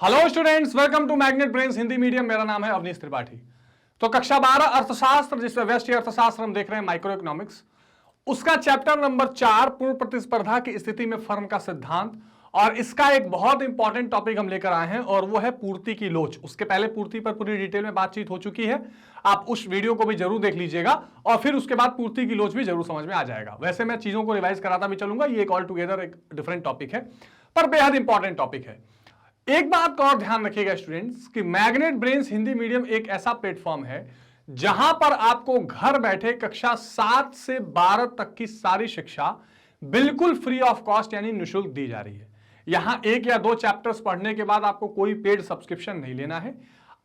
Hello students, welcome to Magnet Brains Hindi medium. मेरा नाम है अवनीश त्रिपाठी। तो कक्षा 12 अर्थशास्त्र, जिसमें व्यष्टि अर्थशास्त्र हम देख रहे हैं, माइक्रो इकोनॉमिक्स, उसका चैप्टर नंबर 4 पूर्ण प्रतिस्पर्धा की स्थिति में फर्म का सिद्धांत। और इसका एक बहुत इंपॉर्टेंट टॉपिक हम लेकर आए हैं और वो है पूर्ति की लोच। उसके पहले पूर्ति पर पूरी डिटेल में बातचीत हो चुकी है, आप उस वीडियो को भी जरूर देख लीजिएगा और फिर उसके बाद पूर्ति की लोच भी जरूर समझ में आ जाएगा। वैसे मैं चीजों को रिवाइज कराता भी चलूंगा, ये एक ऑल टुगेदर एक डिफरेंट टॉपिक है पर बेहद इंपॉर्टेंट टॉपिक है। एक बात का और ध्यान रखिएगा स्टूडेंट्स कि मैग्नेट ब्रेन्स हिंदी मीडियम एक ऐसा प्लेटफॉर्म है जहां पर आपको घर बैठे कक्षा 7 से 12 तक की सारी शिक्षा बिल्कुल फ्री ऑफ कॉस्ट यानी निःशुल्क दी जा रही है। यहां 1 या 2 चैप्टर्स पढ़ने के बाद आपको कोई पेड सब्सक्रिप्शन नहीं लेना है।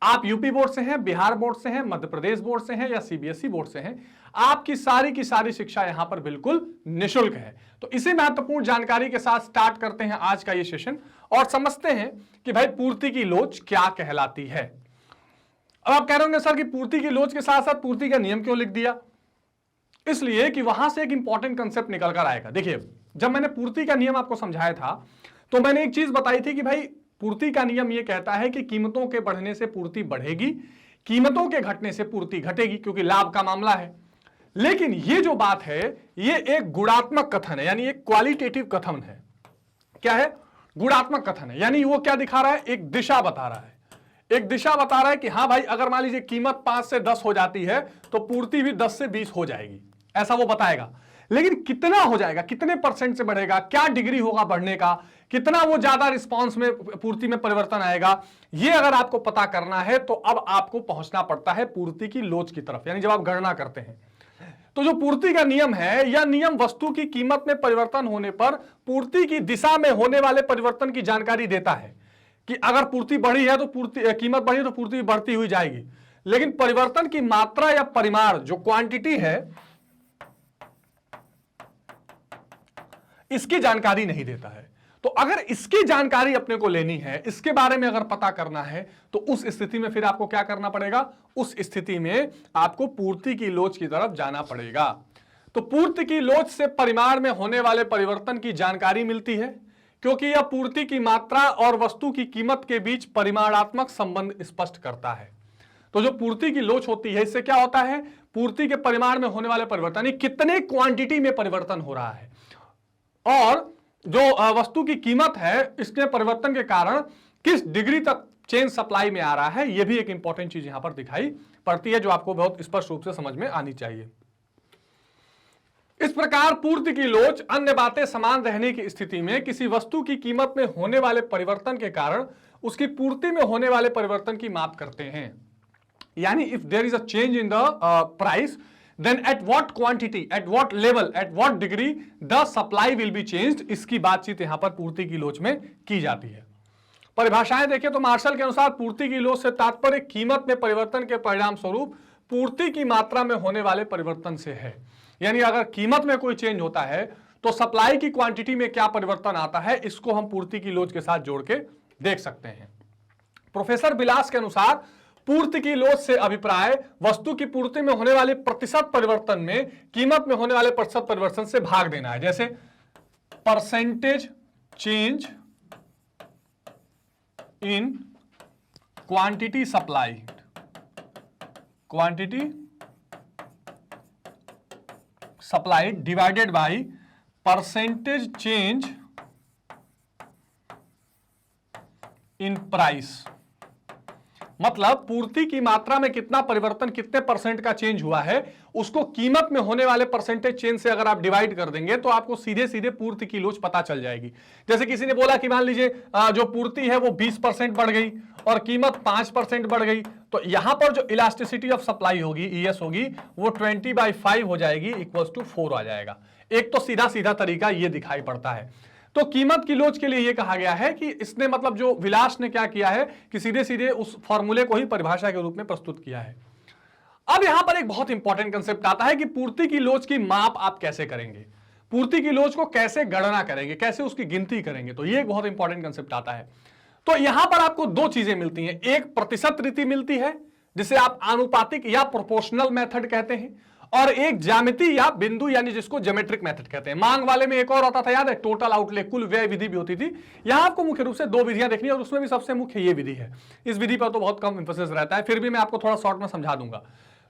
आप यूपी बोर्ड से हैं, बिहार बोर्ड से हैं, मध्य प्रदेश बोर्ड से हैं या सीबीएसई बोर्ड से हैं, आपकी सारी की सारी शिक्षा यहां पर बिल्कुल निःशुल्क है। तो इसी महत्वपूर्ण जानकारी के साथ स्टार्ट करते हैं आज का ये सेशन और समझते हैं कि भाई पूर्ति की लोच क्या कहलाती है। अब आप कह रहे होंगे सर कि पूर्ति की लोच के साथ साथ पूर्ति का नियम क्यों लिख दिया? इसलिए कि वहां से एक इंपॉर्टेंट कंसेप्ट निकल कर आएगा। देखिए, जब मैंने पूर्ति का नियम आपको समझाया था तो मैंने एक चीज बताई थी कि भाई पूर्ति का नियम यह कहता है कि कीमतों के बढ़ने से पूर्ति बढ़ेगी, कीमतों के घटने से पूर्ति घटेगी, क्योंकि लाभ का मामला है। लेकिन ये जो बात है ये एक गुणात्मक कथन है, यानी एक क्वालिटेटिव कथन है। क्या है? गुणात्मक कथन है, यानी वो क्या दिखा रहा है? एक दिशा बता रहा है। एक दिशा बता रहा है कि हाँ भाई, अगर मान लीजिए कीमत 5 से 10 हो जाती है तो पूर्ति भी 10 से 20 हो जाएगी, ऐसा वो बताएगा। लेकिन कितना हो जाएगा, कितने परसेंट से बढ़ेगा, क्या डिग्री होगा बढ़ने का, कितना वो ज्यादा रिस्पांस में पूर्ति में परिवर्तन आएगा, ये अगर आपको पता करना है तो अब आपको पहुंचना पड़ता है पूर्ति की लोच की तरफ। यानी जब आप गणना करते हैं तो जो पूर्ति का नियम है, यह नियम वस्तु की कीमत में परिवर्तन होने पर पूर्ति की दिशा में होने वाले परिवर्तन की जानकारी देता है कि अगर पूर्ति बढ़ी है तो कीमत बढ़ी तो पूर्ति बढ़ती हुई जाएगी। लेकिन परिवर्तन की मात्रा या परिमाण, जो क्वांटिटी है, इसकी जानकारी नहीं देता है। तो अगर इसकी जानकारी अपने को लेनी है, इसके बारे में अगर पता करना है, तो उस स्थिति में फिर आपको क्या करना पड़ेगा? उस स्थिति में आपको पूर्ति की लोच की तरफ जाना पड़ेगा। तो पूर्ति की लोच से परिमाण में होने वाले परिवर्तन की जानकारी मिलती है, क्योंकि यह पूर्ति की मात्रा और वस्तु की कीमत के बीच परिमाणात्मक संबंध स्पष्ट करता है। तो जो पूर्ति की लोच होती है, इससे क्या होता है? पूर्ति के परिमाण में होने वाले परिवर्तन, कितने क्वांटिटी में परिवर्तन हो रहा है, और जो वस्तु की कीमत है, इसके परिवर्तन के कारण किस डिग्री तक चेन सप्लाई में आ रहा है, यह भी एक इंपॉर्टेंट चीज यहां पर दिखाई पड़ती है, जो आपको बहुत स्पष्ट रूप से समझ में आनी चाहिए। इस प्रकार पूर्ति की लोच अन्य बातें समान रहने की स्थिति में किसी वस्तु की कीमत में होने वाले परिवर्तन के कारण उसकी पूर्ति में होने वाले परिवर्तन की माप करते हैं। यानी if there is a change in the price, then at what quantity, at what level, at what degree the supply will be changed, इसकी बातचीत यहां पर पूर्ति की लोच में की जाती है। परिभाषाएं देखें तो मार्शल के अनुसार पूर्ति की लोच से तात्पर्य कीमत में परिवर्तन के परिणाम स्वरूप पूर्ति की मात्रा में होने वाले परिवर्तन से है। यानी अगर कीमत में कोई चेंज होता है तो सप्लाई की क्वांटिटी में क्या परिवर्तन आता है, इसको हम पूर्ति की लोच के साथ जोड़ के देख सकते हैं। प्रोफेसर बिलास के अनुसार पूर्ति की लोच से अभिप्राय वस्तु की पूर्ति में होने वाले प्रतिशत परिवर्तन में कीमत में होने वाले प्रतिशत परिवर्तन से भाग देना है। जैसे percentage change in quantity supply, quantity supplied divided by percentage change in price. मतलब पूर्ति की मात्रा में कितना परिवर्तन, कितने परसेंट का चेंज हुआ है, उसको कीमत में होने वाले परसेंटेज चेंज से अगर आप डिवाइड कर देंगे तो आपको सीधे सीधे पूर्ति की लोच पता चल जाएगी। जैसे किसी ने बोला कि मान लीजिए जो पूर्ति है वो 20% बढ़ गई और कीमत 5% बढ़ गई, तो यहां पर जो इलास्टिसिटी ऑफ सप्लाई होगी, ES होगी, वो 20/5 हो जाएगी, इक्वल्स टू 4 आ जाएगा। एक तो सीधा सीधा तरीका ये दिखाई पड़ता है। तो कीमत की लोच के लिए यह कहा गया है कि इसने, मतलब जो विलास ने क्या किया है कि सीधे सीधे उस फॉर्मूले को ही परिभाषा के रूप में प्रस्तुत किया है। अब यहां पर एक बहुत इंपॉर्टेंट कंसेप्ट आता है कि पूर्ति की लोच की माप आप कैसे करेंगे, पूर्ति की लोच को कैसे गणना करेंगे, कैसे उसकी गिनती करेंगे। तो ये एक बहुत इंपॉर्टेंट कंसेप्ट आता है। तो यहां पर आपको 2 चीजें मिलती हैं, एक प्रतिशत रीति मिलती है जिसे आप आनुपातिक या प्रोपोर्शनल मेथड कहते हैं, और एक ज्यामिति या बिंदु यानी जिसको ज्योमेट्रिक मेथड कहते हैं। मांग वाले में एक और आता था, याद है, टोटल आउटले, कुल व्यय विधि भी होती थी। यहां आपको मुख्य रूप से दो विधियां देखनी है और उसमें भी सबसे मुख्य ये विधि है। इस विधि पर तो बहुत कम इंफोसिस रहता है, फिर भी मैं आपको थोड़ा शॉर्ट में समझा दूंगा।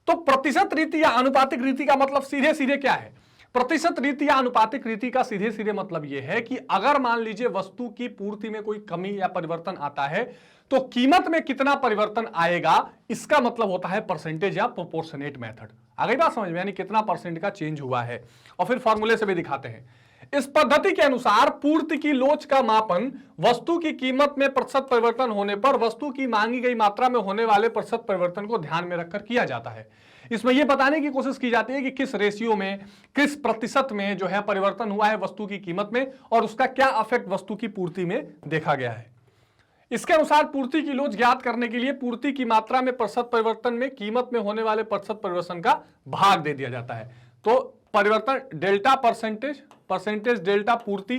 तो प्रतिशत रीति या अनुपातिक रीति का मतलब सीधे सीधे क्या है? प्रतिशत रीति या अनुपातिक रीति का सीधे सीधे मतलब यह है कि अगर मान लीजिए वस्तु की पूर्ति में कोई कमी या परिवर्तन आता है तो कीमत में कितना परिवर्तन आएगा, इसका मतलब होता है परसेंटेज या प्रोपोर्शनेट मेथड। आ गई बात समझ में, यानी कितना परसेंट का चेंज हुआ है। और फिर फॉर्मूले से भी दिखाते हैं। इस पद्धति के अनुसार पूर्ति की लोच का मापन वस्तु की कीमत में प्रतिशत परिवर्तन होने पर वस्तु की मांगी गई मात्रा में होने वाले प्रतिशत परिवर्तन को ध्यान में रखकर किया जाता है। इसमें यह बताने की कोशिश की जाती है कि किस रेशियो में, किस प्रतिशत में जो है परिवर्तन हुआ है वस्तु की कीमत में और उसका क्या इफेक्ट वस्तु की पूर्ति में देखा गया है। इसके अनुसार पूर्ति की लोच ज्ञात करने के लिए पूर्ति की मात्रा में प्रतिशत परिवर्तन में कीमत में होने वाले प्रतिशत परिवर्तन का भाग दे दिया जाता है। तो परिवर्तन डेल्टा परसेंटेज, परसेंटेज डेल्टा पूर्ति,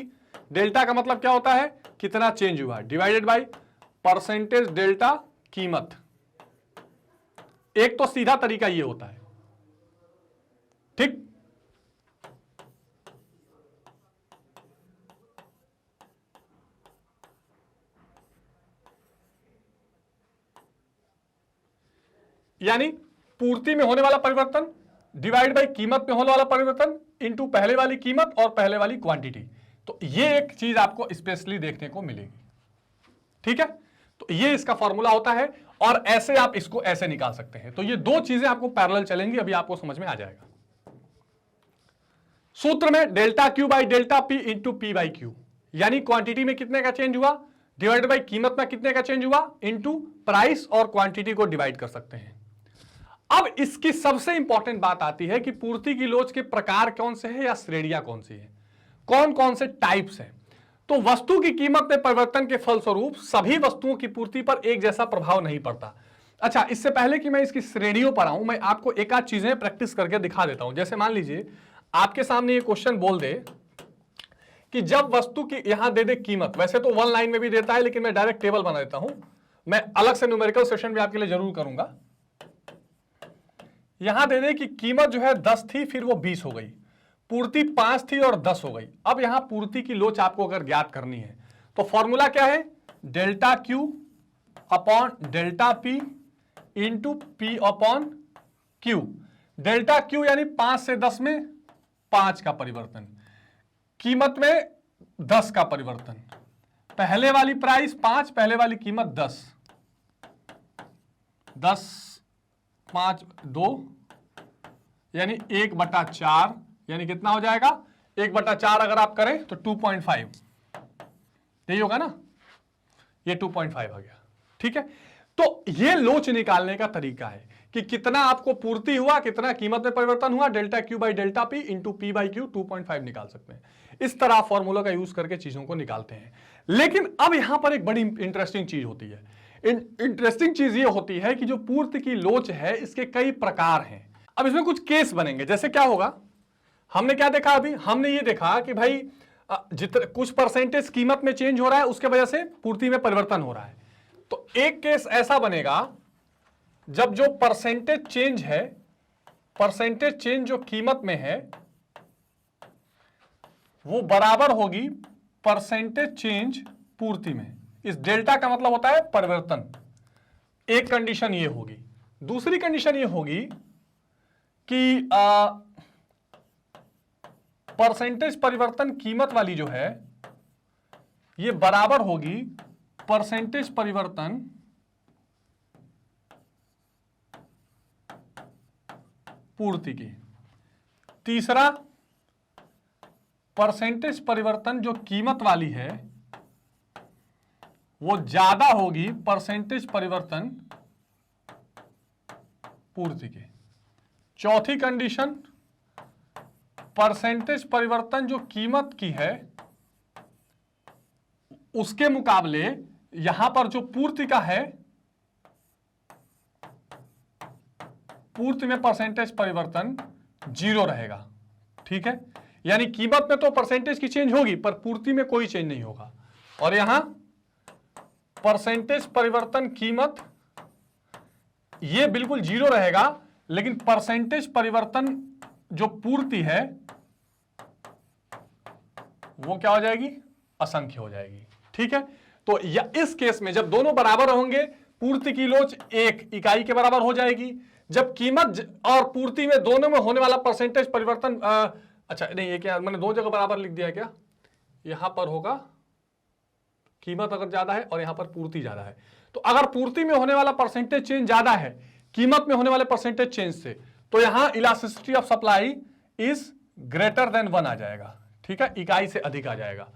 डेल्टा का मतलब क्या होता है, कितना चेंज हुआ, डिवाइडेड बाय परसेंटेज डेल्टा कीमत। एक तो सीधा तरीका ये होता है, ठीक। यानी पूर्ति में होने वाला परिवर्तन डिवाइड बाय कीमत में होने वाला परिवर्तन इनटू पहले वाली कीमत और पहले वाली क्वांटिटी। तो ये एक चीज आपको स्पेशली देखने को मिलेगी, ठीक है। तो ये इसका फॉर्मूला होता है और ऐसे आप इसको ऐसे निकाल सकते हैं। तो ये दो चीजें आपको पैरेलल चलेंगी, अभी आपको समझ में आ जाएगा। सूत्र में delta Q by delta P into P by Q, यानी क्वांटिटी में कितने का चेंज हुआ डिवाइड बाई कीमत में कितने का चेंज हुआ इंटू प्राइस और क्वांटिटी को डिवाइड कर सकते हैं। अब इसकी सबसे इंपॉर्टेंट बात आती है कि पूर्ति की लोच के प्रकार कौन से हैं या श्रेणियां कौन सी है, कौन कौन से टाइप्स हैं। तो वस्तु की कीमत में परिवर्तन के फलस्वरूप सभी वस्तुओं की पूर्ति पर एक जैसा प्रभाव नहीं पड़ता। अच्छा, इससे पहले कि मैं इसकी श्रेणियों पर आऊं, मैं आपको एक आध चीजें प्रैक्टिस करके दिखा देता हूं। जैसे मान लीजिए आपके सामने ये क्वेश्चन बोल दे कि जब वस्तु की यहां दे दे कीमत, वैसे तो वन लाइन में भी देता है लेकिन मैं डायरेक्ट टेबल बना देता हूं, मैं अलग से न्यूमेरिकल सेशन भी आपके लिए जरूर करूंगा। यहां दे दे कि कीमत जो है 10 थी, फिर वो 20 हो गई, पूर्ति 5 थी और 10 हो गई। अब यहां पूर्ति की लोच आपको अगर ज्ञात करनी है तो फॉर्मूला क्या है, delta Q upon delta P into P upon Q. Delta Q यानी 5 से 10 में 5 का परिवर्तन, कीमत में 10 का परिवर्तन, पहले वाली प्राइस 5, पहले वाली कीमत 10, 10 5 2 यानी 1/4, यानी कितना हो जाएगा 1/4 अगर आप करें तो 2.5, यही होगा ना, ये 2.5 आ गया, ठीक है। तो ये लोच निकालने का तरीका है कि कितना आपको पूर्ति हुआ, कितना कीमत में परिवर्तन हुआ, delta Q by delta P into P by Q, 2.5 निकाल सकते हैं। इस तरह फॉर्मूला का यूज करके चीजों को निकालते हैं। लेकिन अब यहां पर एक बड़ी इंटरेस्टिंग चीज होती है। इंटरेस्टिंग चीज ये होती है कि जो पूर्ति की लोच है इसके कई प्रकार हैं। अब इसमें कुछ केस बनेंगे। जैसे क्या होगा, हमने क्या देखा, अभी हमने ये देखा कि भाई जितने कुछ परसेंटेज कीमत में चेंज हो रहा है उसके वजह से पूर्ति में परिवर्तन हो रहा है। तो एक केस ऐसा बनेगा जब जो परसेंटेज चेंज है, परसेंटेज चेंज जो कीमत में है वो बराबर होगी परसेंटेज चेंज पूर्ति में। इस डेल्टा का मतलब होता है परिवर्तन। एक कंडीशन ये होगी। दूसरी कंडीशन ये होगी कि परसेंटेज परिवर्तन कीमत वाली जो है ये बराबर होगी परसेंटेज परिवर्तन पूर्ति की। तीसरा, परसेंटेज परिवर्तन जो कीमत वाली है वो ज्यादा होगी परसेंटेज परिवर्तन पूर्ति के। चौथी कंडीशन, परसेंटेज परिवर्तन जो कीमत की है उसके मुकाबले यहां पर जो पूर्ति का है, पूर्ति में परसेंटेज परिवर्तन 0 रहेगा, ठीक है। यानी कीमत में तो परसेंटेज की चेंज होगी पर पूर्ति में कोई चेंज नहीं होगा। और यहां परसेंटेज परिवर्तन कीमत ये बिल्कुल 0 रहेगा, लेकिन परसेंटेज परिवर्तन जो पूर्ति है वो क्या हो जाएगी, असंख्य हो जाएगी। ठीक है, तो इस केस में जब दोनों बराबर होंगे, पूर्ति की लोच 1 इकाई के बराबर हो जाएगी। जब कीमत और पूर्ति में दोनों में होने वाला परसेंटेज परिवर्तन अच्छा नहीं, ये क्या मैंने दो जगह बराबर लिख दिया क्या, यहां पर होगा कीमत अगर ज्यादा है और यहां पर पूर्ति ज्यादा है, तो अगर पूर्ति में होने वाला परसेंटेज चेंज ज्यादा है कीमत में होने वाले परसेंटेज चेंज से, तो यहां elasticity of supply is greater than 1 आ जाएगा। ठीक है, इकाई से अधिक आ जाएगा।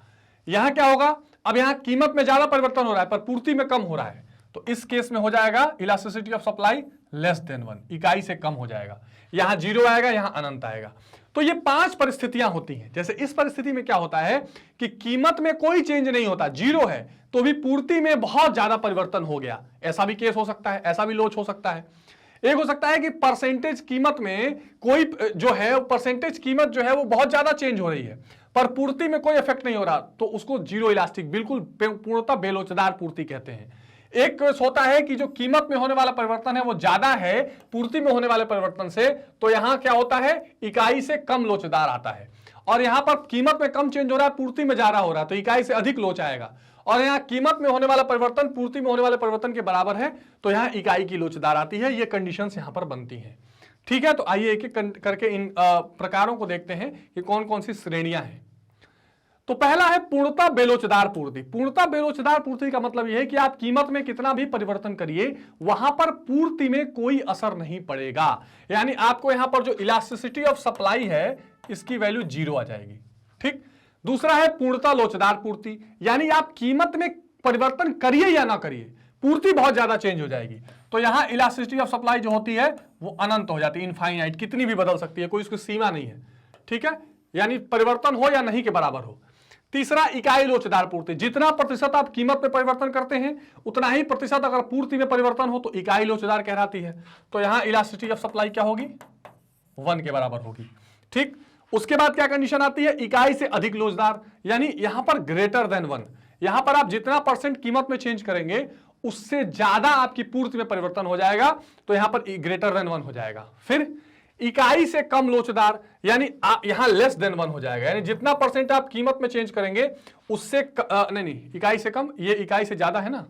यहां क्या होगा, अब यहां कीमत में ज्यादा परिवर्तन हो रहा है पर पूर्ति में कम हो रहा है, तो इस केस में हो जाएगा elasticity of supply less than 1, इकाई से कम हो जाएगा। यहां 0 आएगा, यहां अनंत आएगा। तो ये 5 परिस्थितियां होती हैं। जैसे इस परिस्थिति में क्या होता है कि कीमत में कोई चेंज नहीं होता, 0 है, तो भी पूर्ति में बहुत ज्यादा परिवर्तन हो गया, ऐसा भी केस हो सकता है, ऐसा भी लोच हो सकता है। एक हो सकता है कि परसेंटेज कीमत में कोई जो है परसेंटेज कीमत जो है वो बहुत ज्यादा चेंज हो रही है पर पूर्ति में कोई इफेक्ट नहीं हो रहा, तो उसको जीरो इलास्टिक, बिल्कुल पूर्णतः बेलोचदार पूर्ति कहते हैं। एक केस होता है कि जो कीमत में होने वाला परिवर्तन है वो ज्यादा है पूर्ति में होने वाले परिवर्तन से, तो यहां क्या होता है, इकाई से कम लोचदार आता है। और यहां पर कीमत में कम चेंज हो रहा है, पूर्ति में ज्यादा हो रहा है, तो इकाई से अधिक लोच आएगा। और यहां कीमत में होने वाला परिवर्तन पूर्ति में होने वाले परिवर्तन के बराबर है, तो यहां इकाई की लोचदार आती है। ये कंडीशंस यहां पर बनती हैं। ठीक है, तो आइए एक एक करके इन प्रकारों को देखते हैं कि कौन कौन सी श्रेणियां हैं। तो पहला है पूर्णतः बेलोचदार पूर्ति। पूर्णतः बेलोचदार पूर्ति का मतलब यह है कि आप कीमत में कितना भी परिवर्तन करिए वहां पर पूर्ति में कोई असर नहीं पड़ेगा, यानी आपको यहां पर जो इलास्टिसिटी ऑफ सप्लाई है इसकी वैल्यू 0 आ जाएगी। ठीक, दूसरा है पूर्णतः लोचदार पूर्ति, यानी आप कीमत में परिवर्तन करिए या ना करिए पूर्ति बहुत ज्यादा चेंज हो जाएगी, तो यहां इलास्टिसिटी ऑफ सप्लाई जो होती है वो अनंत हो जाती है, इनफाइनाइट, कितनी भी बदल सकती है, कोई उसकी सीमा नहीं है। ठीक है, यानी परिवर्तन हो या नहीं के बराबर हो। तीसरा इकाई लोचदार पूर्ति, जितना प्रतिशत आप कीमत में परिवर्तन करते हैं उतना ही प्रतिशत अगर पूर्ति में परिवर्तन हो तो इकाई लोचदार कहलाती है, तो यहां इलास्टिसिटी ऑफ सप्लाई क्या होगी, 1 के बराबर होगी। ठीक, उसके बाद क्या कंडीशन आती है, इकाई से अधिक लोचदार, यानी यहां पर ग्रेटर देन 1, यहां पर आप जितना परसेंट कीमत में चेंज करेंगे उससे ज्यादा आपकी पूर्ति में परिवर्तन हो जाएगा, तो यहां पर ग्रेटर देन 1 हो जाएगा। फिर इकाई से कम लोचदार, यानी यहां लेस देन 1 हो जाएगा, यानी जितना परसेंट आप कीमत में चेंज करेंगे उससे नहीं, इकाई से कम, ये इकाई से ज्यादा है ना,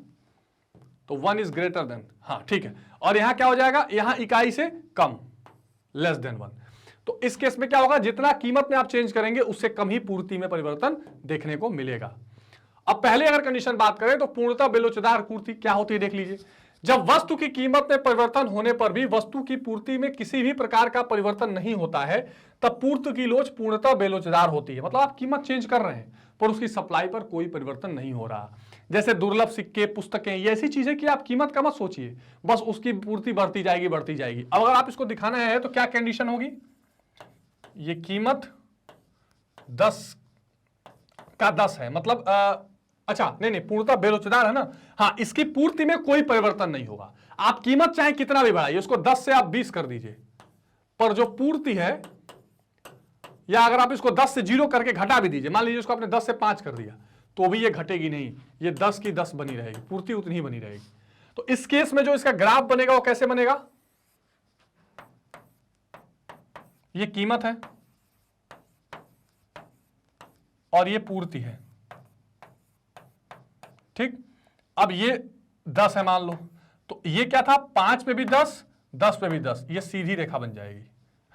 तो 1 इज ग्रेटर देन, हाँ ठीक है। और यहां क्या हो जाएगा, यहां इकाई से कम, लेस देन 1। तो इस केस में क्या होगा, जितना कीमत में आप चेंज करेंगे उससे कम ही पूर्ति में परिवर्तन देखने को मिलेगा। अब पहले अगर कंडीशन बात करें तो पूर्णतः बेलोचदार पूर्ति क्या होती है देख लीजिए। जब वस्तु की कीमत में परिवर्तन होने पर भी वस्तु की पूर्ति में किसी भी प्रकार का परिवर्तन नहीं होता है, तब पूर्ति की लोच पूर्णतः बेलोचदार होती है। मतलब आप कीमत चेंज कर रहे हैं पर उसकी सप्लाई पर कोई परिवर्तन नहीं हो रहा। जैसे दुर्लभ सिक्के, पुस्तकें, ये ऐसी चीजें कि आप कीमत का मत सोचिए, बस उसकी पूर्ति बढ़ती जाएगी बढ़ती जाएगी। अब अगर आप इसको दिखाना है तो क्या कंडीशन होगी, ये कीमत 10 का 10 है, मतलब अच्छा नहीं, पूर्णतः बेलोचदार है ना, हाँ, इसकी पूर्ति में कोई परिवर्तन नहीं होगा। आप कीमत चाहे कितना भी बढ़ाइए, उसको 10 से आप 20 कर दीजिए, पर जो पूर्ति है, या अगर आप इसको 10 से 0 करके घटा भी दीजिए, मान लीजिए उसको आपने 10 से 5 कर दिया, तो भी ये घटेगी नहीं, ये 10 की 10 बनी रहेगी, पूर्ति उतनी ही बनी रहेगी। तो इस केस में जो इसका ग्राफ बनेगा वो कैसे बनेगा, ये कीमत है और ये पूर्ति है। ठीक, अब ये 10 है मान लो, तो ये क्या था, 5 पे भी 10, 10 पे भी 10, ये सीधी रेखा बन जाएगी,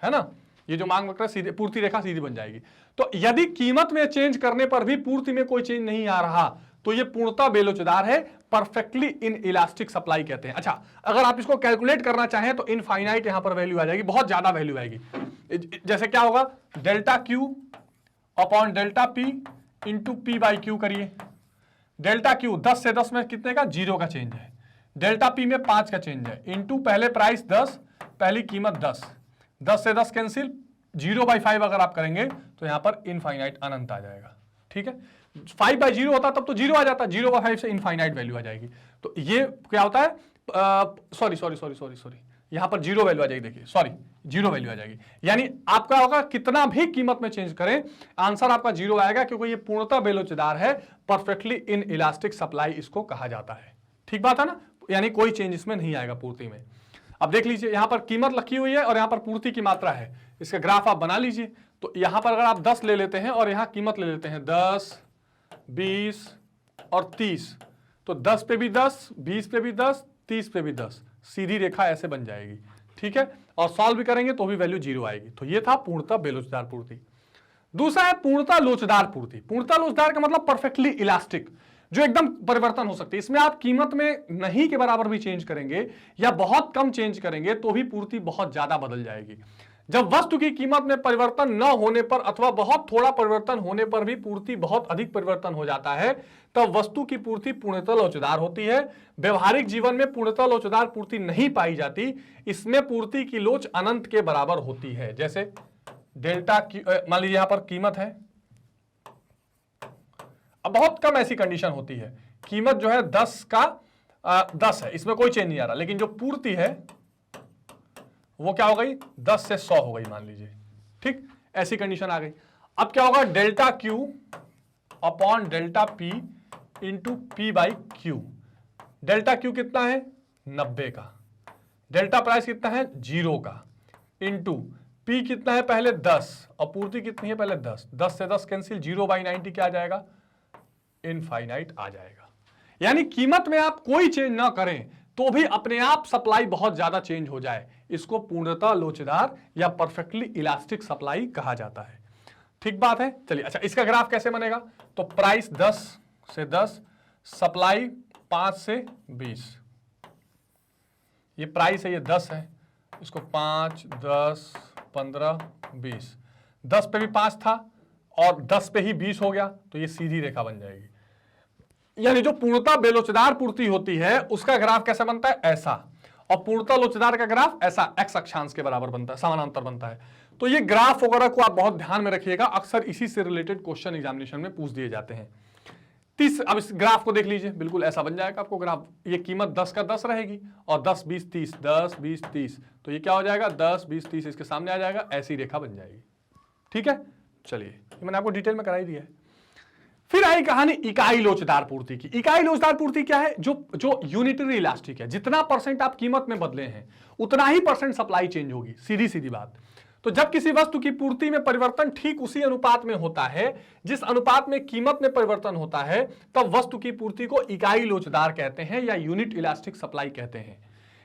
है ना, ये जो मांग वक्र सीधी पूर्ति रेखा सीधी बन जाएगी। तो यदि कीमत में चेंज करने पर भी पूर्ति में कोई चेंज नहीं आ रहा तो ये पूर्णतः बेलोचदार है, परफेक्टली इन इलास्टिक सप्लाई कहते हैं। अच्छा, अगर आप इसको कैलकुलेट करना चाहें तो इनफाइनाइट यहां पर वैल्यू आ जाएगी, बहुत ज्यादा वैल्यू आएगी। जैसे क्या होगा, delta Q upon delta P into P by Q करिए। डेल्टा क्यू 10 से 10 में कितने का, 0 का चेंज है, डेल्टा पी में 5 का चेंज है, इंटू पहले प्राइस 10, पहली कीमत 10, 10 से 10 कैंसिल, 0/5 अगर आप करेंगे तो यहां पर इनफाइनाइट अनंत आ जाएगा। ठीक है, 5/0 होता तब तो 0 आ जाता, 0/5 से इनफाइनाइट वैल्यू आ जाएगी। तो ये क्या होता है, सॉरी यहां पर 0 वैल्यू आ जाएगी, देखिए सॉरी 0 वैल्यू आ जाएगी, यानी आपका होगा कितना भी कीमत में चेंज करें आंसर आपका 0 आएगा, क्योंकि ये पूर्णतः बेलोचदार है, परफेक्टली इन इलास्टिक सप्लाई इसको कहा जाता है। ठीक बात है ना, यानी कोई चेंज इसमें नहीं आएगा पूर्ति में। अब देख लीजिए, यहां पर कीमत लिखी हुई है और यहां पर पूर्ति की मात्रा है, इसका ग्राफ आप बना लीजिए। तो यहां पर अगर आप 10 ले लेते हैं और यहां कीमत ले लेते हैं 10, 20 और 30, तो 10 पे भी 10, 20 पे भी 10, 30 पे भी 10, सीधी रेखा ऐसे बन जाएगी। ठीक है, और सॉल्व भी करेंगे तो भी वैल्यू 0 आएगी। तो ये था पूर्णतः बेलोचदार पूर्ति। दूसरा है पूर्णतः लोचदार पूर्ति। पूर्णतः लोचदार का मतलब परफेक्टली इलास्टिक, जो एकदम परिवर्तन हो सकती है। इसमें आप कीमत में नहीं के बराबर भी चेंज करेंगे या बहुत कम चेंज करेंगे तो भी पूर्ति बहुत ज्यादा बदल जाएगी। जब वस्तु की कीमत में परिवर्तन न होने पर अथवा बहुत थोड़ा परिवर्तन होने पर भी पूर्ति बहुत अधिक परिवर्तन हो जाता है, तब वस्तु की पूर्ति पूर्णतः लोचदार होती है। व्यवहारिक जीवन में पूर्णतः लोचदार पूर्ति नहीं पाई जाती। इसमें पूर्ति की लोच अनंत के बराबर होती है। जैसे डेल्टा मान लीजिए यहां पर कीमत है, अब बहुत कम ऐसी कंडीशन होती है, कीमत जो है 10 का 10 है, इसमें कोई चेंज नहीं आ रहा, लेकिन जो पूर्ति है वो क्या हो गई, 10 से 100 हो गई मान लीजिए। ठीक, ऐसी कंडीशन आ गई। अब क्या होगा, delta Q upon delta P into P by Q. Delta Q कितना है, 90 का, डेल्टा प्राइस कितना है, 0 का, इंटू पी कितना है, पहले 10, और पूर्ति कितनी है, पहले 10, 10 से 10 कैंसिल, 0/90 क्या आ जाएगा, इनफाइनाइट आ जाएगा। यानी कीमत में आप कोई चेंज ना करें तो भी अपने आप सप्लाई बहुत ज्यादा चेंज हो जाए, इसको पूर्णतः लोचदार या परफेक्टली इलास्टिक सप्लाई कहा जाता है। ठीक बात है। चलिए, अच्छा इसका ग्राफ कैसे बनेगा, तो प्राइस 10 से 10, सप्लाई 5 से 20, ये प्राइस है, ये 10 है, इसको 5, 10, 15, 20, 10 पे भी 5 था और 10 पे ही 20 हो गया, तो ये सीधी रेखा बन जाएगी। यानी जो पूर्णतः बेलोचदार पूर्ति होती है उसका ग्राफ कैसा बनता है, ऐसा, और पूर्णतः लोचदार का ग्राफ ऐसा एक्स अक्षांश के बराबर बनता है, समानांतर बनता है। तो ये ग्राफ वगैरह को आप बहुत ध्यान में रखिएगा, अक्सर इसी से रिलेटेड क्वेश्चन एग्जामिनेशन में पूछ दिए जाते हैं। अब इस ग्राफ को देख लीजिए, बिल्कुल ऐसा बन जाएगा आपको ग्राफ। ये कीमत 10 का 10 रहेगी और 10, 20, 30, 10, 20, 30, तो ये क्या हो जाएगा, 10, 20, 30 इसके सामने आ जाएगा, ऐसी रेखा बन जाएगी। ठीक है, चलिए मैंने आपको डिटेल में कराई दिया है। फिर आई कहानी इकाई लोचदार पूर्ति की। इकाई लोचदार पूर्ति क्या है, जो यूनिटरी इलास्टिक है, जितना परसेंट आप कीमत में बदले हैं उतना ही परसेंट सप्लाई चेंज होगी, सीधी सीधी बात। तो जब किसी वस्तु की पूर्ति में परिवर्तन ठीक उसी अनुपात में होता है जिस अनुपात में कीमत में परिवर्तन होता है, तब वस्तु की पूर्ति को इकाई लोचदार कहते हैं या यूनिट इलास्टिक सप्लाई कहते हैं।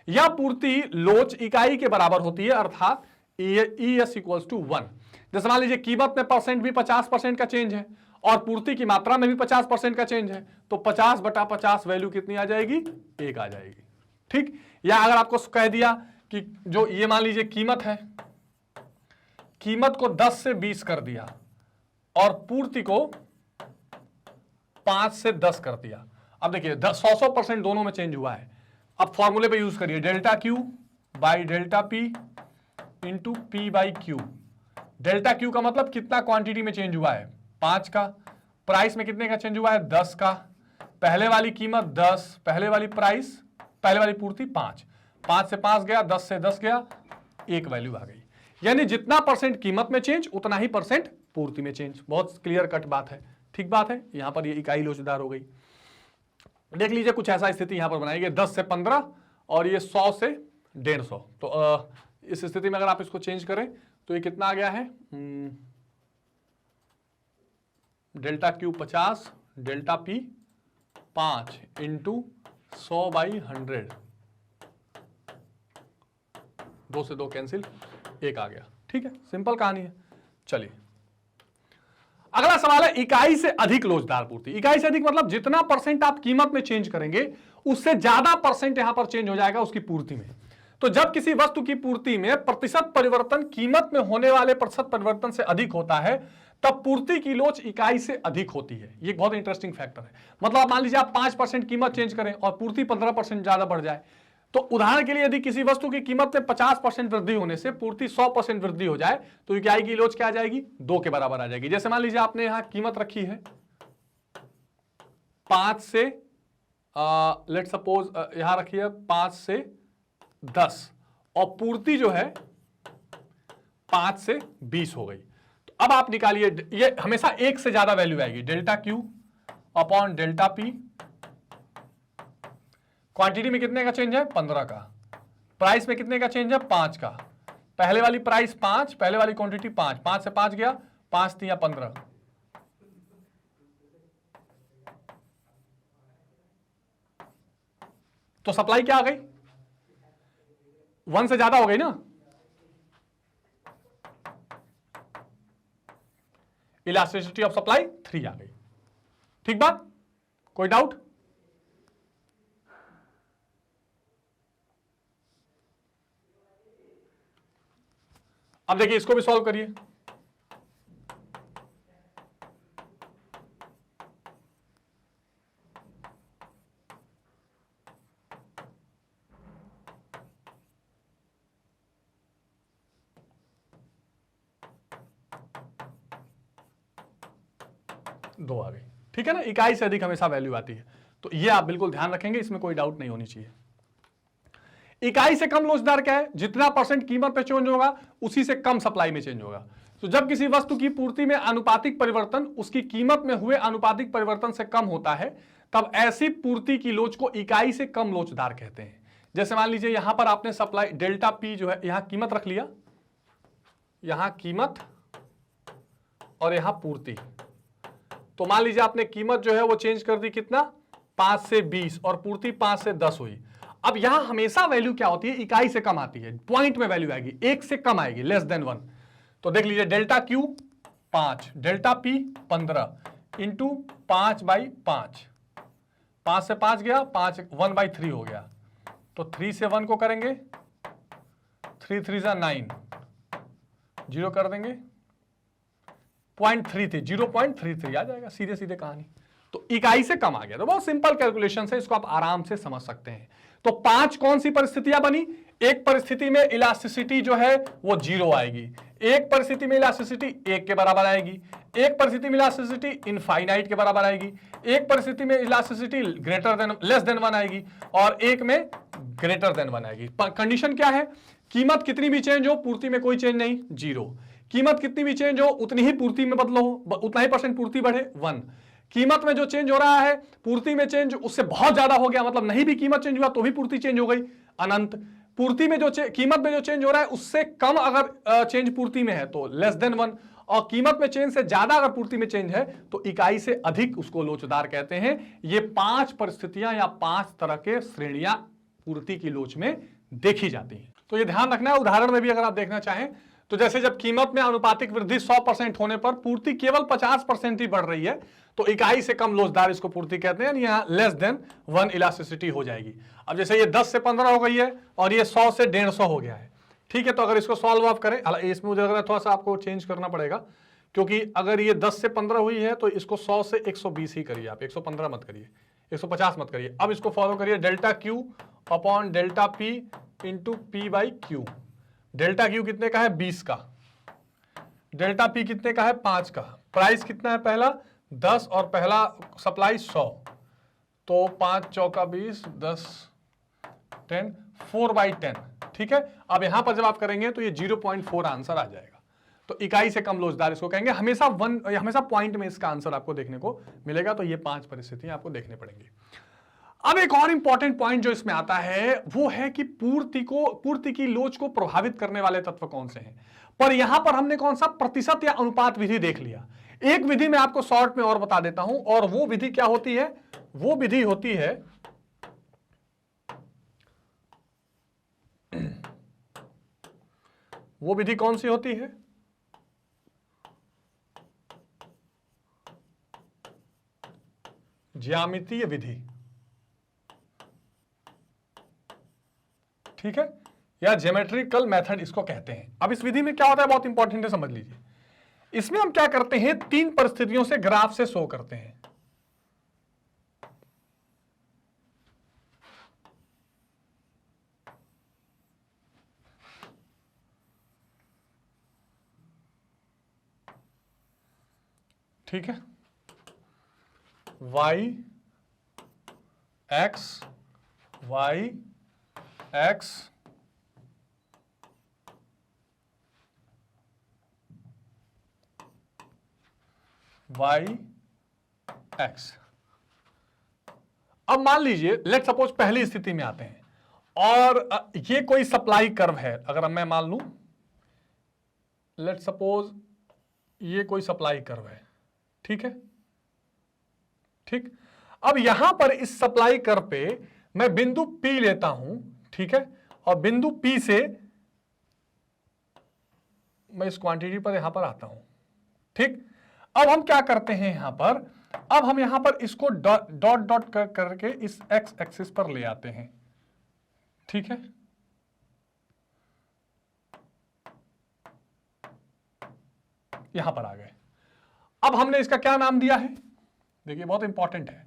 यह पूर्ति लोच इकाई के बराबर होती है, अर्थात ES = 1। जैसे मान लीजिए कीमत में परसेंट भी 50% का चेंज है और पूर्ति की मात्रा में भी 50% का चेंज है, तो 50/50 वैल्यू कितनी आ जाएगी, 1 आ जाएगी। ठीक, या अगर आपको कह दिया कि जो ये मान लीजिए कीमत है, कीमत को 10 से 20 कर दिया और पूर्ति को 5 से 10 कर दिया। अब देखिए 100% दोनों में चेंज हुआ है। अब फॉर्मूले पे यूज करिए, delta Q by delta P into P by Q. Delta Q का मतलब कितना क्वांटिटी में चेंज हुआ है, 5 का, प्राइस में कितने का चेंज हुआ है, 10 का, पहले वाली कीमत 10, पहले वाली प्राइस, पहले वाली पूर्ति 5, 5 से 5 गया, 10 से 10 गया, 1 वैल्यू आ गई। यानी जितना परसेंट कीमत में चेंज उतना ही परसेंट पूर्ति में चेंज। बहुत क्लियर कट बात है। ठीक बात है, यहां पर ये इकाई लोचदार हो गई। देख लीजिए कुछ ऐसा स्थिति यहां पर बनाई गई, 10 से 15 और ये 100 से 150। तो इस स्थिति में अगर आप इसको चेंज करें तो ये कितना आ गया है, delta Q 50, delta P 5 into 100/100, 2 से 2 कैंसिल, 1 आ गया। ठीक है, सिंपल कहानी है। चलिए अगला सवाल है इकाई से अधिक लोचदार पूर्ति। इकाई से अधिक मतलब जितना परसेंट आप कीमत में चेंज करेंगे उससे ज्यादा परसेंट यहां पर चेंज हो जाएगा उसकी पूर्ति में। तो जब किसी वस्तु की पूर्ति में प्रतिशत परिवर्तन कीमत में होने वाले प्रतिशत परिवर्तन से अधिक होता है तब पूर्ति की लोच इकाई से अधिक होती है। ये बहुत इंटरेस्टिंग फैक्टर है। मतलब आप मान लीजिए आप 5% कीमत चेंज करें और पूर्ति 15% ज्यादा बढ़ जाए, तो उदाहरण के लिए यदि किसी वस्तु की कीमत में 50% वृद्धि होने से पूर्ति 100% वृद्धि हो जाए तो इकाई की लोच क्या आ जाएगी, 2 के बराबर आ जाएगी। जैसे मान लीजिए आपने यहां कीमत रखी है 5 से लेट सपोज यहां रखी है 5 से 10 और पूर्ति जो है 5 से 20 हो गई। तो अब आप निकालिए, ये हमेशा 1 से ज्यादा वैल्यू आएगी, delta Q upon delta P. Quantity में कितने का चेंज है, 15 का, प्राइस में कितने का चेंज है, 5 का, पहले वाली प्राइस 5, पहले वाली क्वांटिटी 5, 5 से 5 गया, 5 3 15, तो सप्लाई क्या आ गई, 1 से ज्यादा हो गई ना, इलास्टिसिटी ऑफ सप्लाई 3 आ गई। ठीक बात, कोई डाउट? अब देखिए इसको भी सॉल्व करिए। दो आ गई, ठीक है ना, इकाई से अधिक हमेशा वैल्यू आती है, तो ये आप बिल्कुल ध्यान रखेंगे, इसमें कोई डाउट नहीं होनी चाहिए। इकाई से कम लोचदार क्या है, जितना परसेंट कीमत पे चेंज होगा उसी से कम सप्लाई में चेंज होगा। तो जब किसी वस्तु की पूर्ति में आनुपातिक परिवर्तन उसकी कीमत में हुए आनुपातिक परिवर्तन से कम होता है, तब ऐसी पूर्ति की लोच को इकाई से कम लोचदार कहते हैं। जैसे मान लीजिए यहां पर आपने सप्लाई डेल्टा पी जो है, यहां कीमत रख लिया, यहां कीमत और यहां पूर्ति, तो मान लीजिए आपने कीमत जो है वो चेंज कर दी, कितना, 5 से 20 और पूर्ति 5 से 10 हुई। अब यहां हमेशा वैल्यू क्या होती है, इकाई से कम आती है, पॉइंट में वैल्यू आएगी, 1 से कम आएगी, लेस देन 1। तो देख लीजिए delta Q 5, delta P 15 into 5/5, 5 से 5 गया, 5 1/3 हो गया, तो 3 से 1 को करेंगे, 3 3 जा 9, 0 कर देंगे, 0.33 0.33 आ जाएगा, सीधे सीधे कहानी। तो इकाई से कम आ गया, तो बहुत सिंपल कैलकुलेशन है, इसको आप आराम से समझ सकते हैं। तो 5 कौन सी परिस्थितियां बनी, एक परिस्थिति में इलास्टिसिटी जो है वो 0 आएगी, एक परिस्थिति में इलास्टिसिटी 1 के बराबर आएगी, एक परिस्थिति में इलास्टिसिटी इनफाइनाइट के बराबर आएगी, एक परिस्थिति में इलास्टिसिटी लेस देन 1 आएगी, और एक में ग्रेटर देन 1 आएगी। कंडीशन क्या है, कीमत कितनी भी चेंज हो, पूर्ति में कोई चेंज नहीं, 0। कीमत कितनी भी चेंज हो, उतनी ही पूर्ति में बदलो, उतना ही परसेंट पूर्ति बढ़े, 1। कीमत में जो चेंज हो रहा है, पूर्ति में चेंज उससे बहुत ज्यादा हो गया, मतलब नहीं भी कीमत चेंज हुआ तो भी पूर्ति चेंज हो गई, अनंत। पूर्ति में जो कीमत में जो चेंज हो रहा है उससे कम अगर चेंज पूर्ति में है तो लेस देन 1, और कीमत में चेंज से ज्यादा अगर पूर्ति में चेंज है तो इकाई से अधिक उसको लोचदार कहते हैं। ये 5 परिस्थितियां या 5 तरह के श्रेणियां पूर्ति की लोच में देखी जाती हैं, तो ये ध्यान रखना है। उदाहरण में भी अगर आप देखना चाहें तो जैसे जब कीमत में आनुपातिक वृद्धि 100% होने पर पूर्ति केवल 50% ही बढ़ रही है, तो इकाई से कम लोचदार इसको पूर्ति कहते हैं, यहां लेस देन 1 इलास्टिसिटी हो जाएगी। अब जैसे ये 10 से 15 हो गई है और ये 100 से 150 हो गया है, ठीक है, तो अगर इसको सॉल्व ऑफ करें, हालांकि इसमें मुझे लग रहा है थोड़ा सा आपको चेंज करना पड़ेगा, क्योंकि अगर ये 10 से 15 हुई है तो इसको 100 से 120 ही करिए आप, 115 मत करिए, 150 मत करिए। अब इसको फॉलो करिए, delta Q upon delta P into P/Q। Delta Q कितने का है, 20 का, डेल्टा पी कितने का है, 5 का, प्राइस कितना है, पहला 10 और पहला सप्लाई 100, तो 5 चौका 20, 10 10, 4/10, ठीक है। अब यहां पर जब आप करेंगे तो ये 0.4 आंसर आ जाएगा, तो इकाई से कम लोचदार इसको कहेंगे। हमेशा पॉइंट में इसका आंसर आपको देखने को मिलेगा, तो ये 5 परिस्थितियां आपको देखने पड़ेंगी। अब एक और इंपॉर्टेंट पॉइंट जो इसमें आता है वो है कि पूर्ति की लोच को प्रभावित करने वाले तत्व कौन से हैं। पर यहां पर हमने कौन सा प्रतिशत या अनुपात विधि देख लिया। एक विधि मैं आपको शॉर्ट में और बता देता हूं, और वो विधि क्या होती है, वो विधि होती है वो विधि कौन सी होती है, ज्यामितीय विधि, ठीक है, या ज्योमेट्रिकल मेथड इसको कहते हैं। अब इस विधि में क्या होता है, बहुत इंपॉर्टेंट है, समझ लीजिए। इसमें हम क्या करते हैं, 3 परिस्थितियों से ग्राफ से शो करते हैं। ठीक है, y x y x y x। अब मान लीजिए, लेट सपोज पहली स्थिति में आते हैं, और ये कोई सप्लाई कर्व है, अगर मैं मान लूं लेट सपोज ये कोई सप्लाई कर्व है, ठीक है, ठीक। अब यहां पर इस सप्लाई कर्व पे मैं बिंदु P लेता हूं, ठीक है, और बिंदु P से मैं इस क्वांटिटी पर यहां पर आता हूं, ठीक। अब हम क्या करते हैं यहां पर, अब हम यहां पर इसको डॉट डॉट करके इस एक्स एक्सिस पर ले आते हैं, ठीक है। यहां पर आ गए। अब हमने इसका क्या नाम दिया है, देखिए बहुत इंपॉर्टेंट है।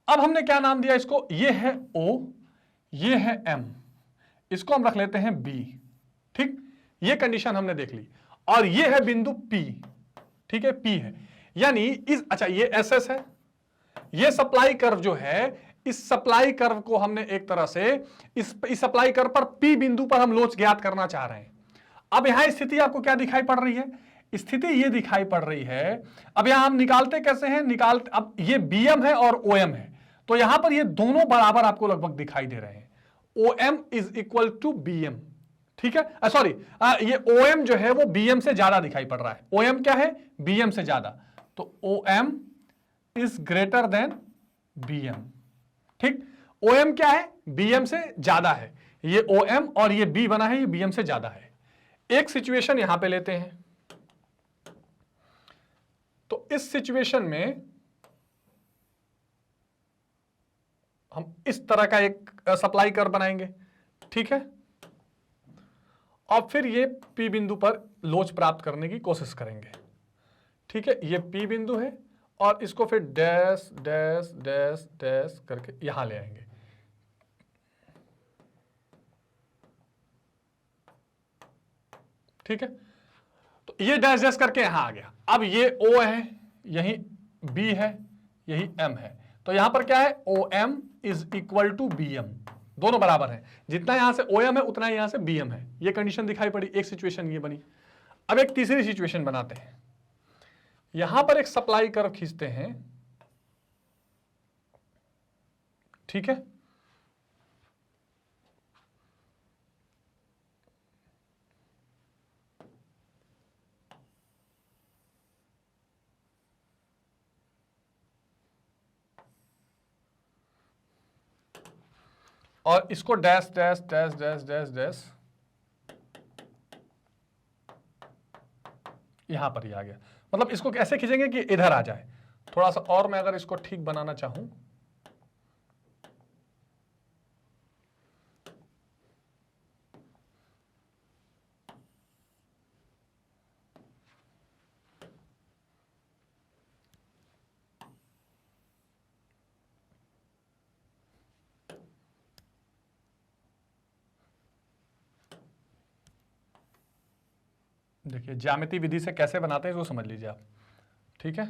अब हमने क्या नाम दिया इसको, ये है O, ये है M, इसको हम रख लेते हैं B, ठीक। ये कंडीशन हमने देख ली, और ये है बिंदु P, ठीक है, P है, यानी इस, अच्छा ये SS है, ये सप्लाई कर्व जो है, इस सप्लाई कर्व को हमने एक तरह से इस सप्लाई कर्व पर P बिंदु पर हम लोच ज्ञात करना चाह रहे हैं। अब यहां स्थिति आपको क्या दिखाई पड़ रही है, स्थिति ये दिखाई पड़ रही है। अब यहां हम निकालते कैसे हैं, निकालते, अब ये BM है और OM है, तो यहां पर ये दोनों बराबर आपको लगभग दिखाई दे रहे हैं। OM is equal to BM, ठीक है, सॉरी, ये OM जो है वो BM से ज्यादा दिखाई पड़ रहा है। OM क्या है, BM से ज्यादा, तो OM is greater than BM, ठीक। OM क्या है, BM से ज्यादा है, ये OM और ये B बना है, ये BM से ज्यादा है। एक सिचुएशन यहां पे लेते हैं, तो इस सिचुएशन में हम इस तरह का एक सप्लाई कर्व बनाएंगे, ठीक है, और फिर ये P बिंदु पर लोच प्राप्त करने की कोशिश करेंगे, ठीक है। ये P बिंदु है और इसको फिर डैश डैश डैश डैश करके यहां ले आएंगे, ठीक है। तो ये डैश डैश करके यहां आ गया। अब ये O है, यही B है, यही M है, तो यहां पर क्या है, OM is equal to BM, दोनों बराबर हैं। जितना यहां से OM है उतना यहां से BM है। ये कंडीशन दिखाई पड़ी, एक सिचुएशन ये बनी। अब एक तीसरी सिचुएशन बनाते हैं, यहां पर एक सप्लाई कर्व खींचते हैं, ठीक है। और इसको dash dash dash dash dash dash यहां पर ही आ गया। मतलब इसको कैसे खींचेंगे कि इधर आ जाए। थोड़ा सा और मैं अगर इसको ठीक बनाना चाहूं, देखिए ज्यामिति विधि से कैसे बनाते हैं इसको समझ लीजिए आप, ठीक है।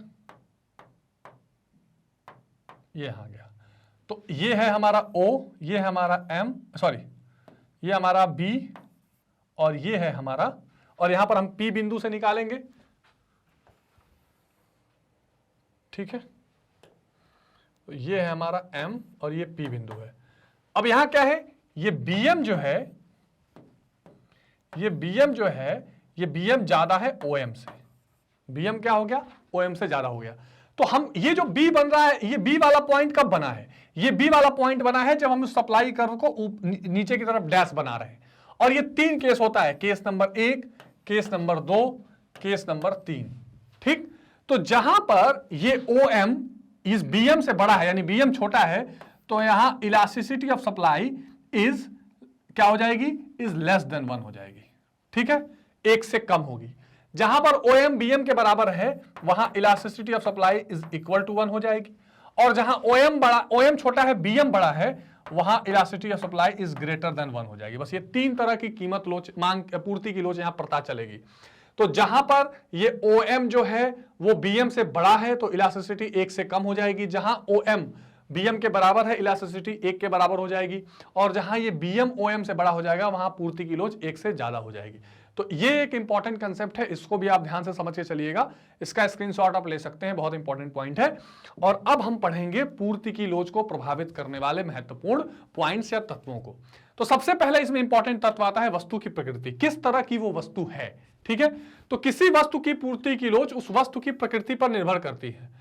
ये आ गया, तो ये है हमारा O, ये है हमारा M, सॉरी ये हमारा B, और ये है हमारा, और यहां पर हम P बिंदु से निकालेंगे, ठीक है। तो ये है हमारा M और ये P बिंदु है। अब यहां क्या है, ये BM जो है, ये BM जो है, ये BM ज्यादा है OM से। BM क्या हो गया, OM से ज्यादा हो गया। तो हम ये जो B बन रहा है, ये B वाला पॉइंट कब बना है, ये B वाला पॉइंट बना है जब हम उस सप्लाई कर्व को नीचे की तरफ डैश बना रहे हैं। और ये 3 केस होता है, case number 1, case number 2, case number 3, ठीक। तो जहां पर ये OM इस BM से बड़ा है, यानी BM छोटा है, तो यहां इलास्टिसिटी ऑफ सप्लाई इज क्या हो जाएगी, इज लेस देन 1 हो जाएगी, ठीक है, 1 से कम होगी। जहां पर OM BM के बराबर है वहां elasticity of supply is equal to 1 हो जाएगी, और जहां OM छोटा है, BM बड़ा है, वहां elasticity of supply is greater than 1 हो जाएगी। बस ये 3 तरह की कीमत लोच, मांग पूर्ति की लोच यहां पता चलेगी। तो जहां पर ये OM जो है वो BM से बड़ा है तो इलास्टिसिटी 1 से कम हो जाएगी, जहां OM BM के बराबर है इलास्टिसिटी 1 के बराबर हो जाएगी, और जहां ये BM OM से बड़ा हो जाएगा वहां पूर्ति की लोच 1 से ज्यादा हो जाएगी। तो ये एक इंपॉर्टेंट कंसेप्ट है, इसको भी आप ध्यान से समझ के चलिएगा, इसका स्क्रीनशॉट आप ले सकते हैं, बहुत इंपॉर्टेंट पॉइंट है। और अब हम पढ़ेंगे पूर्ति की लोच को प्रभावित करने वाले महत्वपूर्ण पॉइंट्स या तत्वों को। तो सबसे पहले इसमें इंपॉर्टेंट तत्व आता है वस्तु की प्रकृति, किस तरह की वो वस्तु है। ठीक है, तो किसी वस्तु की पूर्ति की लोच उस वस्तु की प्रकृति पर निर्भर करती है।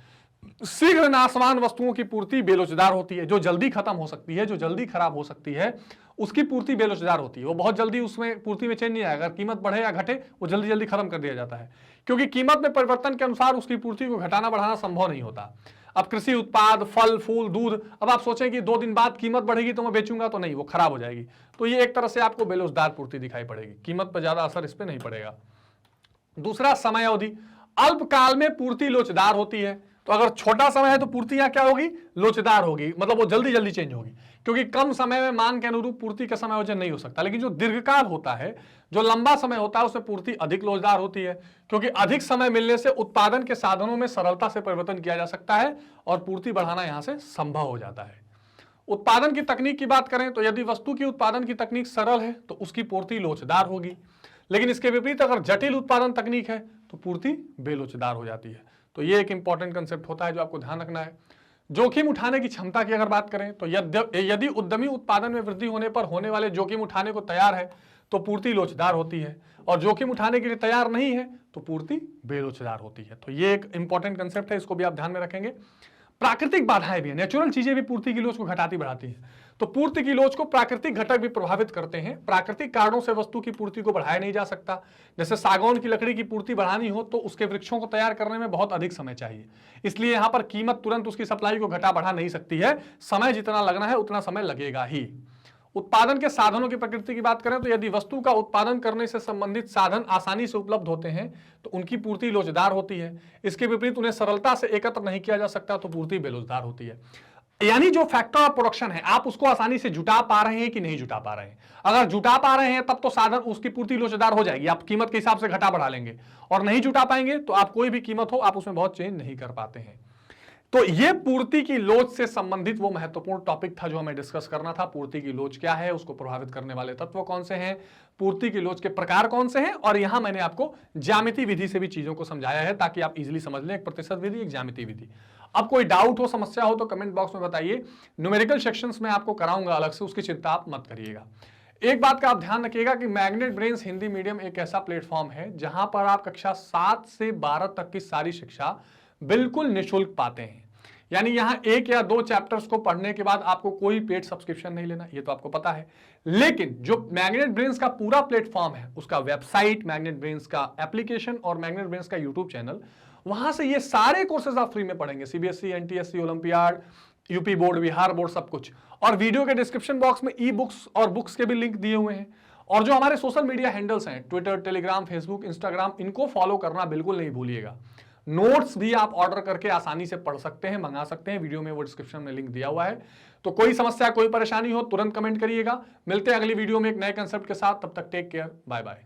शीघ्र नाशवान वस्तुओं की पूर्ति बेलोचदार होती है, जो जल्दी खत्म हो सकती है, जो जल्दी खराब हो सकती है, उसकी पूर्ति बेलोचदार होती है। वो बहुत जल्दी उसमें पूर्ति में चेंज नहीं आएगा, अगर कीमत बढ़े या घटे वो जल्दी जल्दी खत्म कर दिया जाता है, क्योंकि कीमत में परिवर्तन के अनुसार उसकी पूर्ति को घटाना बढ़ाना संभव नहीं होता। अब कृषि उत्पाद, फल फूल, दूध, अब आप सोचें कि 2 दिन बाद कीमत बढ़ेगी तो मैं बेचूंगा, तो नहीं, वो खराब हो जाएगी। तो ये एक तरह से आपको बेलोचदार पूर्ति दिखाई पड़ेगी, कीमत पर ज्यादा असर इस पर नहीं पड़ेगा। दूसरा, समय अवधि, अल्पकाल में पूर्ति लोचदार होती है। तो अगर छोटा समय है तो पूर्ति यहां क्या होगी, लोचदार होगी, मतलब वो जल्दी जल्दी चेंज होगी, क्योंकि कम समय में मांग के अनुरूप पूर्ति का समायोजन नहीं हो सकता। लेकिन जो दीर्घकाल होता है, जो लंबा समय होता है, उसमें पूर्ति अधिक लोचदार होती है, क्योंकि अधिक समय मिलने से उत्पादन के साधनों में सरलता से परिवर्तन किया जा सकता है और पूर्ति बढ़ाना यहां से संभव हो जाता है। उत्पादन की तकनीक की बात करें तो यदि वस्तु की उत्पादन की तकनीक सरल है तो उसकी पूर्ति लोचदार होगी, लेकिन इसके विपरीत अगर जटिल उत्पादन तकनीक है तो पूर्ति बेलोचदार हो जाती है। तो ये एक इंपॉर्टेंट कंसेप्ट होता है जो आपको ध्यान रखना है। जोखिम उठाने की क्षमता की अगर बात करें तो यदि उद्यमी उत्पादन में वृद्धि होने पर होने वाले जोखिम उठाने को तैयार है तो पूर्ति लोचदार होती है, और जोखिम उठाने के लिए तैयार नहीं है तो पूर्ति बेलोचदार होती है। तो ये एक इंपॉर्टेंट कंसेप्ट है, इसको भी आप ध्यान में रखेंगे। प्राकृतिक बाधाएं भी है, नेचुरल चीजें भी पूर्ति की लोच को घटाती बढ़ाती हैं। तो पूर्ति की लोच को प्राकृतिक घटक भी प्रभावित करते हैं। प्राकृतिक कारणों से वस्तु की पूर्ति को बढ़ाया नहीं जा सकता। जैसे सागौन की लकड़ी की पूर्ति बढ़ानी हो तो उसके वृक्षों को तैयार करने में बहुत अधिक समय चाहिए, इसलिए यहां पर कीमत तुरंत उसकी सप्लाई को घटा बढ़ा नहीं सकती है, समय जितना लगना है उतना समय लगेगा ही। उत्पादन के साधनों की प्रकृति की बात करें तो यदि वस्तु का उत्पादन करने से संबंधित साधन आसानी से उपलब्ध होते हैं तो उनकी पूर्ति लोचदार होती है। इसके विपरीत उन्हें सरलता से एकत्र नहीं किया जा सकता तो पूर्ति बेलोचदार होती है। यानी जो फैक्टर ऑफ प्रोडक्शन है, आप उसको आसानी से जुटा पा रहे हैं कि नहीं जुटा पा रहे हैं। अगर जुटा पा रहे हैं तब तो साधन उसकी पूर्ति लोचदार हो जाएगी, आप कीमत के हिसाब से घटा बढ़ा लेंगे, और नहीं जुटा पाएंगे तो आप कोई भी कीमत हो आप उसमें बहुत चेंज नहीं कर पाते हैं। तो ये पूर्ति की लोच से संबंधित वो महत्वपूर्ण टॉपिक था जो हमें डिस्कस करना था। पूर्ति की लोच क्या है, उसको प्रभावित करने वाले तत्व कौन से हैं, पूर्ति की लोच के प्रकार कौन से हैं, और यहां मैंने आपको ज्यामिति विधि से भी चीजों को समझाया है ताकि आप इजीली समझ लें, एक प्रतिशत विधि, एक ज्यामिति विधि। अब कोई डाउट हो, समस्या हो तो कमेंट बॉक्स में बताइए, न्यूमेरिकल सेक्शंस में आपको कराऊंगा अलग से, उसकी चिंता आप मत करिएगा। एक बात का आप ध्यान रखिएगा कि मैग्नेट ब्रेन्स हिंदी मीडियम एक ऐसा प्लेटफॉर्म है जहां पर आप कक्षा 7 से 12 तक की सारी शिक्षा बिल्कुल निःशुल्क पाते हैं। यानी यहां 1 या 2 चैप्टर्स को पढ़ने के बाद आपको कोई पेड सब्सक्रिप्शन नहीं लेना, ये तो आपको पता है। लेकिन जो मैग्नेट ब्रेन्स का पूरा प्लेटफॉर्म है, उसका वेबसाइट, मैग्नेट ब्रेन्स का एप्लीकेशन और मैग्नेट ब्रेन्स का यूट्यूब चैनल, वहां से ये सारे कोर्सेज आप फ्री में पढ़ेंगे, CBSE, NTSC, olympiad, UP board, Bihar board, सब कुछ। और वीडियो के डिस्क्रिप्शन बॉक्स में ई बुक्स और बुक्स के भी लिंक दिए हुए हैं। और जो हमारे सोशल मीडिया हैंडल्स हैं, ट्विटर, टेलीग्राम, फेसबुक, इंस्टाग्राम, इनको फॉलो करना बिल्कुल नहीं भूलिएगा। नोट्स भी आप ऑर्डर करके आसानी से पढ़ सकते हैं, मंगा सकते हैं, वीडियो में वो डिस्क्रिप्शन में लिंक दिया हुआ है। तो कोई समस्या, कोई परेशानी हो तुरंत कमेंट करिएगा। मिलते हैं अगली वीडियो में एक नए कंसेप्ट के साथ, तब तक टेक केयर, बाय बाय।